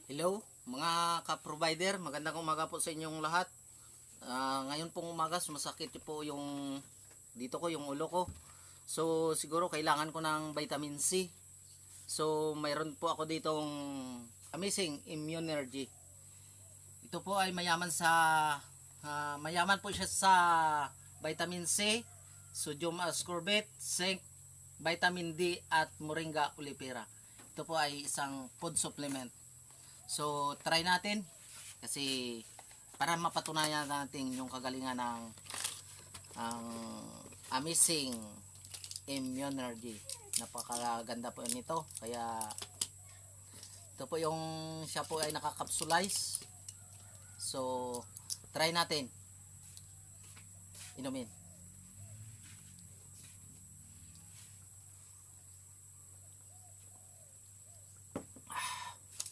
Hello mga ka-provider, magandang umaga po sa inyong lahat. Ngayon pong umaga sumasakit po yung dito ko, yung ulo ko. So siguro kailangan ko ng vitamin C. So mayroon po ako ditong Amazing Immune Energy. Ito po ay mayaman po siya sa vitamin C, sodium ascorbate, zinc, vitamin D at moringa oleifera. Ito po ay isang food supplement. So try natin kasi para mapatunayan natin yung kagalingan ng ang Amazing Immune Energy. Napakaganda po nito. Kaya ito po yung siya po ay nakakapsulize. So try natin inumin.